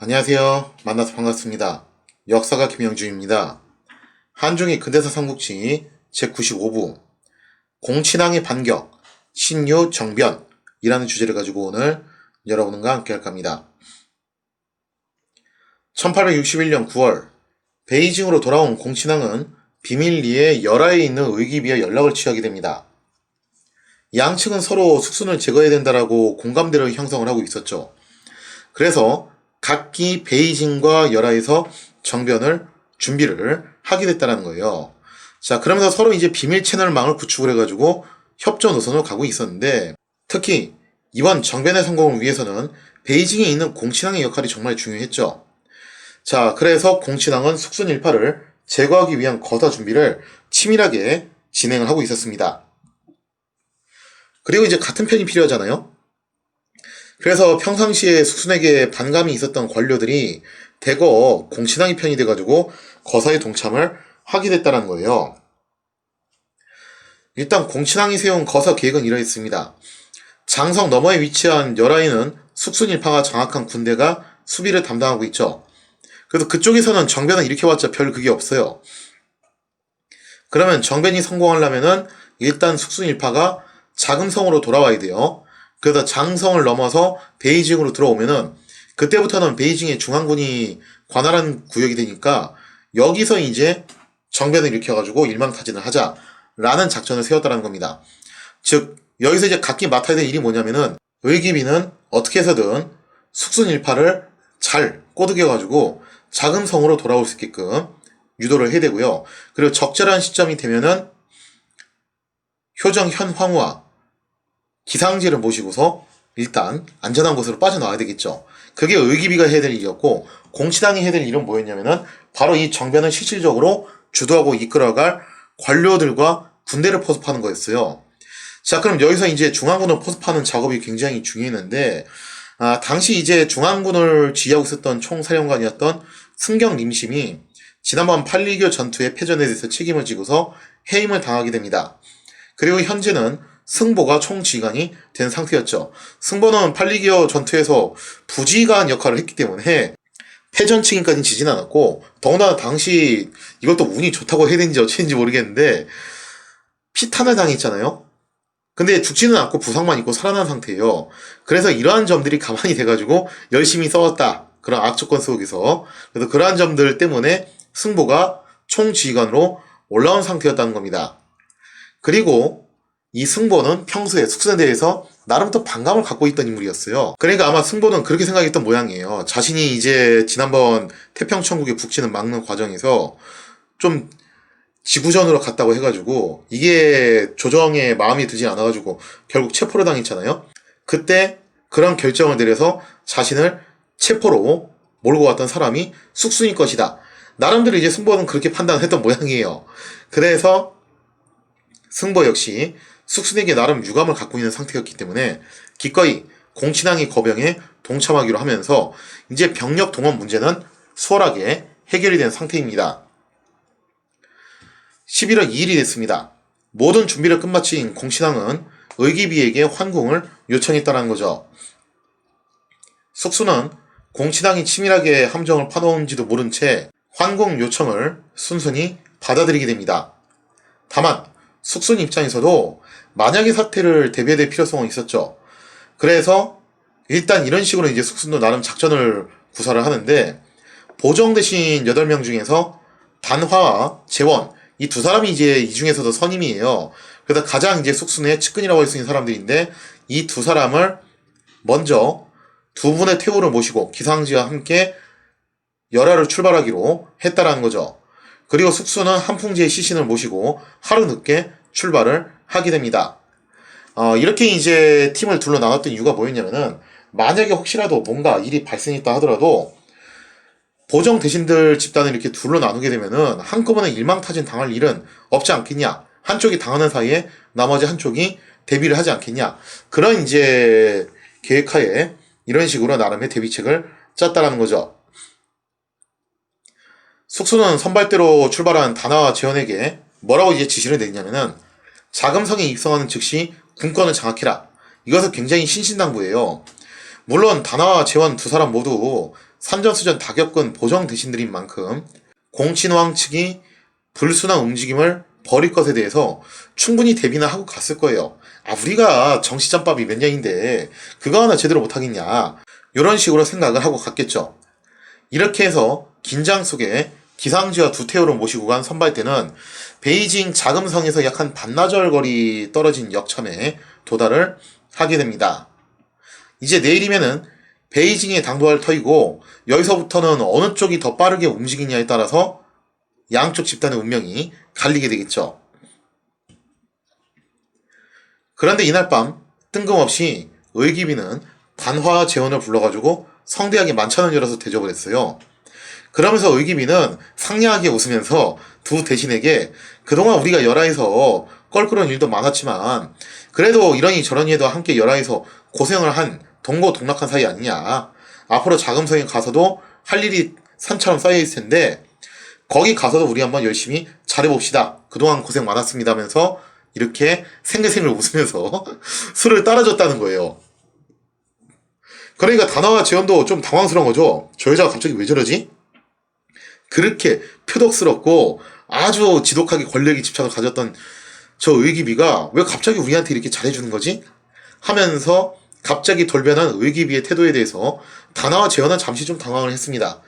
안녕하세요. 만나서 반갑습니다. 역사가 김영준입니다. 한중의 근대사 삼국지 제95부 공친왕의 반격, 신유 정변이라는 주제를 가지고 오늘 여러분과 함께 할 겁니다. 1861년 9월 베이징으로 돌아온 공친왕은 비밀리에 열하에 있는 의기비와 연락을 취하게 됩니다. 양측은 서로 숙순을 제거해야 된다라고 공감대를 형성을 하고 있었죠. 그래서 각기 베이징과 열하에서 정변을 준비를 하게 됐다는 거예요. 자, 그러면서 서로 이제 비밀 채널망을 구축을 해가지고 협조 노선으로 가고 있었는데, 특히 이번 정변의 성공을 위해서는 베이징에 있는 공친왕의 역할이 정말 중요했죠. 자, 그래서 공친왕은 숙순 일파를 제거하기 위한 거사 준비를 치밀하게 진행을 하고 있었습니다. 그리고 이제 같은 편이 필요하잖아요. 그래서 평상시에 숙순에게 반감이 있었던 관료들이 대거 공친왕의 편이 돼가지고 거사에 동참을 하게 됐다는 거예요. 일단 공친왕이 세운 거사 계획은 이러했습니다. 장성 너머에 위치한 열하에는 숙순일파가 장악한 군대가 수비를 담당하고 있죠. 그래서 그쪽에서는 정변을 일으켜봤자 별 그게 없어요. 그러면 정변이 성공하려면은 일단 숙순일파가 자금성으로 돌아와야 돼요. 그래서 장성을 넘어서 베이징으로 들어오면은 그때부터는 베이징의 중앙군이 관할한 구역이 되니까 여기서 이제 정변을 일으켜가지고 일망타진을 하자라는 작전을 세웠다는 겁니다. 즉 여기서 이제 각기 맡아야 될 일이 뭐냐면은 의기비는 어떻게 해서든 숙순일파를 잘 꼬드겨가지고 자금성으로 돌아올 수 있게끔 유도를 해야 되고요. 그리고 적절한 시점이 되면은 효정 현황후와 기상제를 모시고서 일단 안전한 곳으로 빠져나와야 되겠죠. 그게 의기비가 해야 될 일이었고, 공친왕이 해야 될 일은 뭐였냐면은 바로 이 정변을 실질적으로 주도하고 이끌어갈 관료들과 군대를 포섭하는 거였어요. 자, 그럼 여기서 이제 중앙군을 포섭하는 작업이 굉장히 중요했는데, 당시 이제 중앙군을 지휘하고 있었던 총사령관이었던 승경림심이 지난번 팔리교 전투의 패전에 대해서 책임을 지고서 해임을 당하게 됩니다. 그리고 현재는 승보가 총지휘관이 된 상태였죠. 승보는 팔리기어 전투에서 부지휘관 역할을 했기 때문에 패전 책임까지는 지진 않았고, 더군다나 당시 이것도 운이 좋다고 해야 되는지 어찌인지 모르겠는데 피탄을 당했잖아요. 근데 죽지는 않고 부상만 입고 살아난 상태예요. 그래서 이러한 점들이 가만히 돼가지고 열심히 싸웠다. 그런 악조건 속에서. 그래서 그러한 점들 때문에 승보가 총지휘관으로 올라온 상태였다는 겁니다. 그리고 이 승보는 평소에 숙순에 대해서 나름 또 반감을 갖고 있던 인물이었어요. 그러니까 아마 승보는 그렇게 생각했던 모양이에요. 자신이 이제 지난번 태평천국의 북진을 막는 과정에서 좀 지구전으로 갔다고 해가지고 이게 조정에 마음이 들지 않아가지고 결국 체포를 당했잖아요. 그때 그런 결정을 내려서 자신을 체포로 몰고 왔던 사람이 숙순일 것이다. 나름대로 이제 승보는 그렇게 판단했던 모양이에요. 그래서 승보 역시 숙순에게 나름 유감을 갖고 있는 상태였기 때문에 기꺼이 공친왕의 거병에 동참하기로 하면서 이제 병력 동원 문제는 수월하게 해결이 된 상태입니다. 11월 2일이 됐습니다. 모든 준비를 끝마친 공친왕은 의기비에게 환궁을 요청했다는 거죠. 숙순은 공친왕이 치밀하게 함정을 파놓은지도 모른 채 환궁 요청을 순순히 받아들이게 됩니다. 다만 숙순 입장에서도 만약의 사태를 대비해야 될 필요성은 있었죠. 그래서 일단 이런 식으로 이제 숙순도 나름 작전을 구사를 하는데, 보정 대신 8명 중에서 단화와 재원, 이 두 사람이 이제 이 중에서도 선임이에요. 그래서 가장 이제 숙순의 측근이라고 할 수 있는 사람들인데, 이 두 사람을 먼저 두 분의 태우를 모시고 기상지와 함께 열하를 출발하기로 했다라는 거죠. 그리고 숙순은 한풍제의 시신을 모시고 하루 늦게 출발을 하게 됩니다. 이렇게 이제 팀을 둘러 나눴던 이유가 뭐였냐면은, 만약에 혹시라도 뭔가 일이 발생했다 하더라도 보정 대신들 집단을 이렇게 둘러 나누게 되면은 한꺼번에 일망타진 당할 일은 없지 않겠냐. 한쪽이 당하는 사이에 나머지 한쪽이 대비를 하지 않겠냐. 그런 이제 계획하에 이런 식으로 나름의 대비책을 짰다라는 거죠. 숙순은 선발대로 출발한 단화와 재원에게 뭐라고 이제 지시를 내리냐면은, 자금성에 입성하는 즉시 군권을 장악해라. 이것은 굉장히 신신당부예요. 물론 단화와 재원 두 사람 모두 산전수전 다 겪은 보정 대신들인 만큼 공친왕 측이 불순한 움직임을 벌일 것에 대해서 충분히 대비나 하고 갔을 거예요. 우리가 정치짬밥이 몇 년인데 그거 하나 제대로 못하겠냐. 이런 식으로 생각을 하고 갔겠죠. 이렇게 해서 긴장 속에 기상지와 두태우를 모시고 간 선발대는 베이징 자금성에서 약 한 반나절 거리 떨어진 역참에 도달을 하게 됩니다. 이제 내일이면은 베이징의 당도할 터이고 여기서부터는 어느 쪽이 더 빠르게 움직이냐에 따라서 양쪽 집단의 운명이 갈리게 되겠죠. 그런데 이날 밤 뜬금없이 의기비는 단화 재원을 불러가지고 성대하게 만찬을 열어서 대접을 했어요. 그러면서 의기비는 상냥하게 웃으면서 두 대신에게 그동안 우리가 열하에서 껄끄러운 일도 많았지만 그래도 이러니 저러니 해도 함께 열하에서 고생을 한 동고동락한 사이 아니냐. 앞으로 자금성에 가서도 할 일이 산처럼 쌓여있을 텐데 거기 가서도 우리 한번 열심히 잘해봅시다. 그동안 고생 많았습니다 하면서 이렇게 생글생글 웃으면서 술을 따라줬다는 거예요. 그러니까 다나와 재현도 좀 당황스러운 거죠. 저 여자가 갑자기 왜 저러지? 그렇게 표독스럽고 아주 지독하게 권력에 집착을 가졌던 저 의기비가 왜 갑자기 우리한테 이렇게 잘해주는 거지? 하면서 갑자기 돌변한 의기비의 태도에 대해서 다나와 재현은 잠시 좀 당황을 했습니다.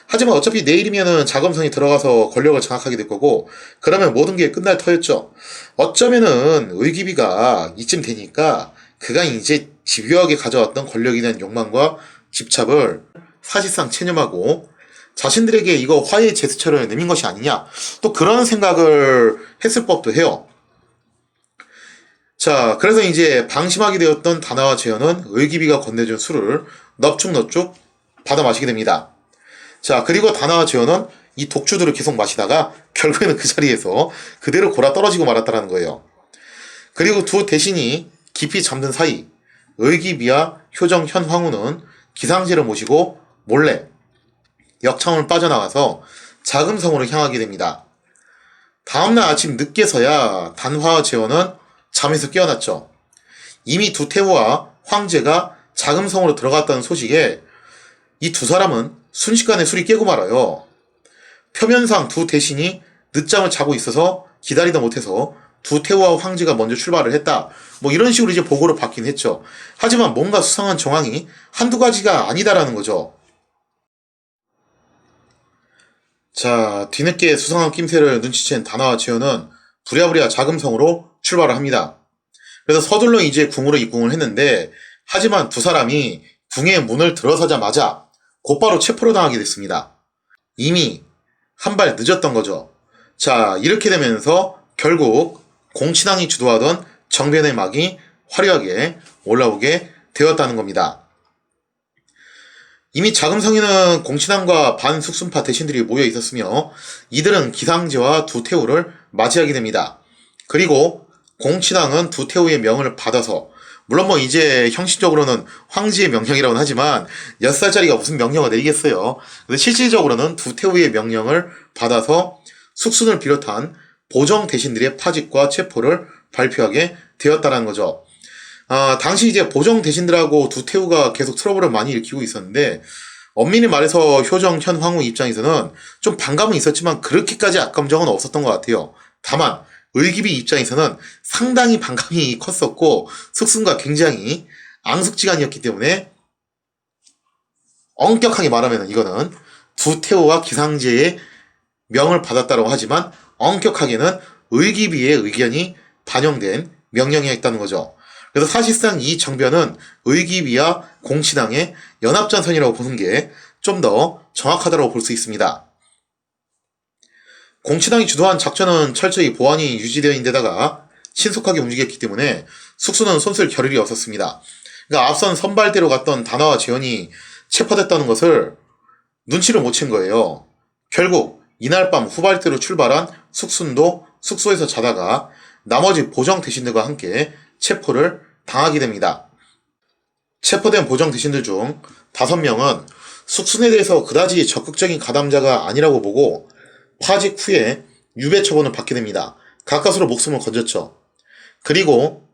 하지만 어차피 내일이면은 자금성이 들어가서 권력을 장악하게 될 거고 그러면 모든 게 끝날 터였죠. 어쩌면은 의기비가 이쯤 되니까 그가 이제 집요하게 가져왔던 권력에 대한 욕망과 집착을 사실상 체념하고 자신들에게 이거 화해의 제스처를 내민 것이 아니냐 또 그런 생각을 했을 법도 해요. 자, 그래서 이제 방심하게 되었던 다나와 재현은 의기비가 건네준 술을 넙죽넙죽 받아 마시게 됩니다. 자, 그리고 다나와 재현은 이 독주들을 계속 마시다가 결국에는 그 자리에서 그대로 골아 떨어지고 말았다는 거예요. 그리고 두 대신이 깊이 잠든 사이 의기비와 효정 현황후는 기상제를 모시고 몰래 역창을 빠져나가서 자금성으로 향하게 됩니다. 다음날 아침 늦게서야 단화와 재원은 잠에서 깨어났죠. 이미 두태우와 황제가 자금성으로 들어갔다는 소식에 이 두 사람은 순식간에 술이 깨고 말아요. 표면상 두 대신이 늦잠을 자고 있어서 기다리다 못해서 두태우와 황제가 먼저 출발을 했다. 뭐 이런 식으로 이제 보고를 받긴 했죠. 하지만 뭔가 수상한 정황이 한두 가지가 아니다라는 거죠. 자, 뒤늦게 수상한 낌새를 눈치챈 다나와 재현은 부랴부랴 자금성으로 출발을 합니다. 그래서 서둘러 이제 궁으로 입궁을 했는데 하지만 두 사람이 궁의 문을 들어서자마자 곧바로 체포를 당하게 됐습니다. 이미 한 발 늦었던 거죠. 자, 이렇게 되면서 결국 공친왕이 주도하던 정변의 막이 화려하게 올라오게 되었다는 겁니다. 이미 자금성에는 공친왕과 반숙순파 대신들이 모여 있었으며 이들은 기상제와 두태우를 맞이하게 됩니다. 그리고 공친왕은 두태우의 명을 받아서 물론 뭐 이제 형식적으로는 황제의 명령이라고는 하지만 6살짜리가 무슨 명령을 내리겠어요. 근데 실질적으로는 두태우의 명령을 받아서 숙순을 비롯한 보정 대신들의 파직과 체포를 발표하게 되었다는 거죠. 당시 이제 보정 대신들하고 두태우가 계속 트러블을 많이 일으키고 있었는데 엄밀히 말해서 효정, 현황후 입장에서는 좀 반감은 있었지만 그렇게까지 악감정은 없었던 것 같아요. 다만 의기비 입장에서는 상당히 반감이 컸었고 숙순과 굉장히 앙숙지간이었기 때문에 엄격하게 말하면 이거는 두태우와 기상제의 명을 받았다고 하지만 엄격하게는 의기비의 의견이 반영된 명령이었다는 거죠. 그래서 사실상 이 정변은 의기비와 공친왕의 연합전선이라고 보는 게 좀 더 정확하다고 볼 수 있습니다. 공친왕이 주도한 작전은 철저히 보안이 유지되어 있는 데다가 신속하게 움직였기 때문에 숙수는 손쓸 겨를이 없었습니다. 그러니까 앞선 선발대로 갔던 다나와 재현이 체포됐다는 것을 눈치를 못 챈 거예요. 결국 이날 밤 후발대로 출발한 숙순도 숙소에서 자다가 나머지 보정 대신들과 함께 체포를 당하게 됩니다. 체포된 보정 대신들 중 5명은 숙순에 대해서 그다지 적극적인 가담자가 아니라고 보고 파직 후에 유배 처분을 받게 됩니다. 가까스로 목숨을 건졌죠. 그리고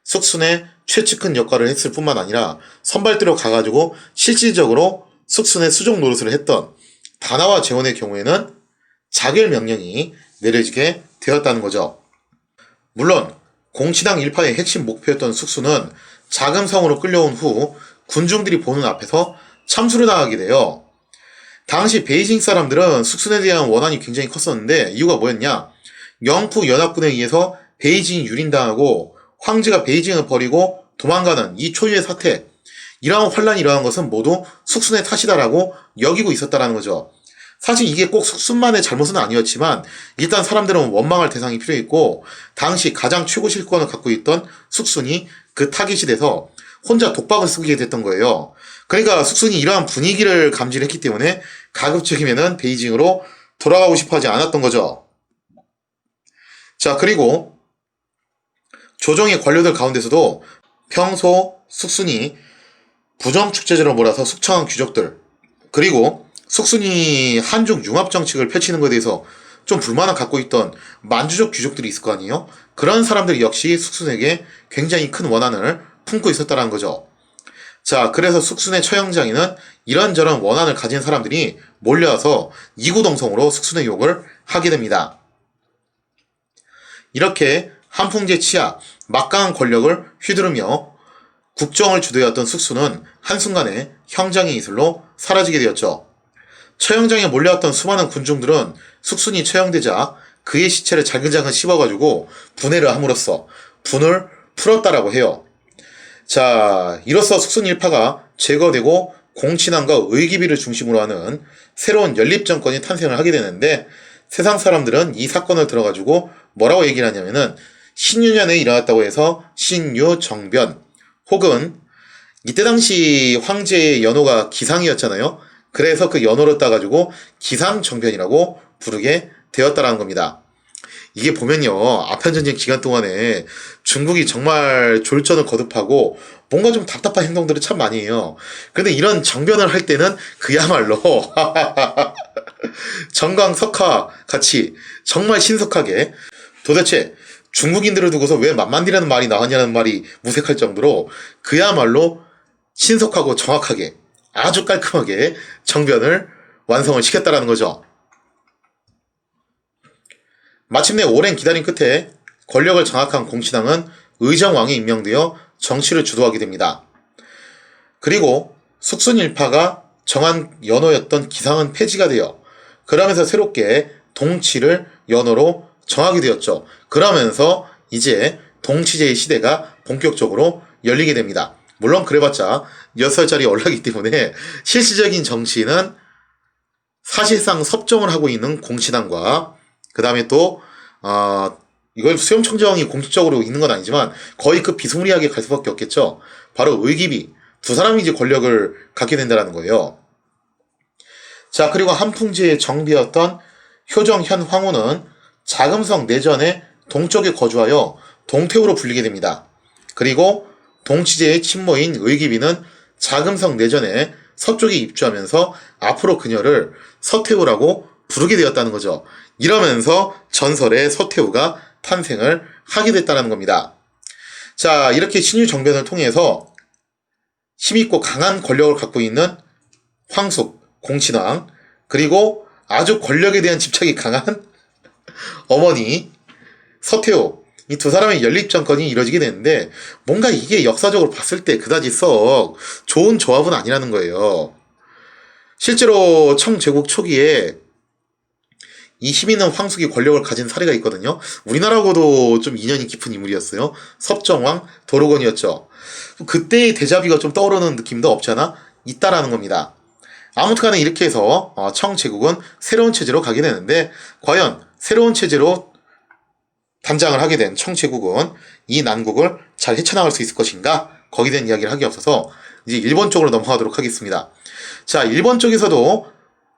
숙순의 최측근 역할을 했을 뿐만 아니라 선발대로 가가지고 실질적으로 숙순의 수종 노릇을 했던 다나와 재원의 경우에는 자결 명령이 내려지게 되었다는 거죠. 물론 공치당 일파의 핵심 목표였던 숙순은 자금성으로 끌려온 후 군중들이 보는 앞에서 참수를 당하게 돼요. 당시 베이징 사람들은 숙순에 대한 원한이 굉장히 컸었는데 이유가 뭐였냐? 영프 연합군에 의해서 베이징이 유린당하고 황제가 베이징을 버리고 도망가는 이 초유의 사태, 이러한 환란이 일어난 것은 모두 숙순의 탓이다라고 여기고 있었다라는 거죠. 사실 이게 꼭 숙순만의 잘못은 아니었지만 일단 사람들은 원망할 대상이 필요했고 당시 가장 최고 실권을 갖고 있던 숙순이 그 타깃이 돼서 혼자 독박을 쓰게 됐던 거예요. 그러니까 숙순이 이러한 분위기를 감지를 했기 때문에 가급적이면은 베이징으로 돌아가고 싶어 하지 않았던 거죠. 자, 그리고 조정의 관료들 가운데서도 평소 숙순이 부정축제제로 몰아서 숙청한 귀족들, 그리고 숙순이 한중 융합 정책을 펼치는 것에 대해서 좀 불만을 갖고 있던 만주족 귀족들이 있을 거 아니에요? 그런 사람들이 역시 숙순에게 굉장히 큰 원한을 품고 있었다는 거죠. 자, 그래서 숙순의 처형장에는 이런저런 원한을 가진 사람들이 몰려와서 이구동성으로 숙순의 욕을 하게 됩니다. 이렇게 한풍제 치하 막강한 권력을 휘두르며 국정을 주도해왔던 숙순은 한순간에 형장의 이슬로 사라지게 되었죠. 처형장에 몰려왔던 수많은 군중들은 숙순이 처형되자 그의 시체를 잘근잘근 씹어가지고 분해를 함으로써 분을 풀었다라고 해요. 자, 이로써 숙순 일파가 제거되고 공친왕과 의기비를 중심으로 하는 새로운 연립정권이 탄생을 하게 되는데 세상 사람들은 이 사건을 들어가지고 뭐라고 얘기를 하냐면은 신유년에 일어났다고 해서 신유정변, 혹은 이때 당시 황제의 연호가 기상이었잖아요. 그래서 그 연호를 따가지고 기상정변이라고 부르게 되었다라는 겁니다. 이게 보면요, 아편전쟁 기간 동안에 중국이 정말 졸전을 거듭하고 뭔가 좀 답답한 행동들을 참 많이 해요. 근데 이런 정변을 할 때는 그야말로 정광석화 같이 정말 신속하게, 도대체 중국인들을 두고서 왜 만만디라는 말이 나왔냐는 말이 무색할 정도로 그야말로 신속하고 정확하게 아주 깔끔하게 정변을 완성을 시켰다라는 거죠. 마침내 오랜 기다림 끝에 권력을 장악한 공신왕은 의정왕에 임명되어 정치를 주도하게 됩니다. 그리고 숙순일파가 정한 연호였던 기상은 폐지가 되어 그러면서 새롭게 동치를 연호로 정하게 되었죠. 그러면서 이제 동치제의 시대가 본격적으로 열리게 됩니다. 물론 그래봤자 6살짜리 얼라기 때문에 실질적인 정치는 사실상 섭정을 하고 있는 공신왕과 그 다음에 또 이걸 수렴청정이 공식적으로 있는 건 아니지만 거의 그 비스무리하게 갈 수밖에 없겠죠. 바로 의기비 두 사람이 이제 권력을 갖게 된다는 거예요. 자, 그리고 한풍제의 정비였던 효정현 황후는 자금성 내전의 동쪽에 거주하여 동태우로 불리게 됩니다. 그리고 동치제의 친모인 의기비는 자금성 내전에 서쪽에 입주하면서 앞으로 그녀를 서태우라고 부르게 되었다는 거죠. 이러면서 전설의 서태우가 탄생을 하게 됐다는 겁니다. 자, 이렇게 신유정변을 통해서 힘있고 강한 권력을 갖고 있는 황숙, 공친왕, 그리고 아주 권력에 대한 집착이 강한 어머니 서태후, 이 두 사람의 연립정권이 이뤄지게 되는데 뭔가 이게 역사적으로 봤을 때 그다지 썩 좋은 조합은 아니라는 거예요. 실제로 청제국 초기에 이 힘있는 황숙이 권력을 가진 사례가 있거든요. 우리나라하고도 좀 인연이 깊은 인물이었어요. 섭정왕 도로건이었죠. 그때의 대자비가 좀 떠오르는 느낌도 없잖아? 있다라는 겁니다. 아무튼간에 이렇게 해서 청제국은 새로운 체제로 가게 되는데 과연 새로운 체제로 단장을 하게 된 청제국은 이 난국을 잘 헤쳐나갈 수 있을 것인가? 거기에 대한 이야기를 하기 앞서서 이제 일본 쪽으로 넘어가도록 하겠습니다. 자, 일본 쪽에서도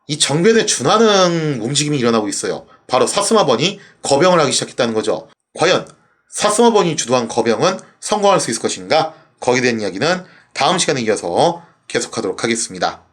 이 정변에 준하는 움직임이 일어나고 있어요. 바로 사스마번이 거병을 하기 시작했다는 거죠. 과연 사스마번이 주도한 거병은 성공할 수 있을 것인가? 거기에 대한 이야기는 다음 시간에 이어서 계속하도록 하겠습니다.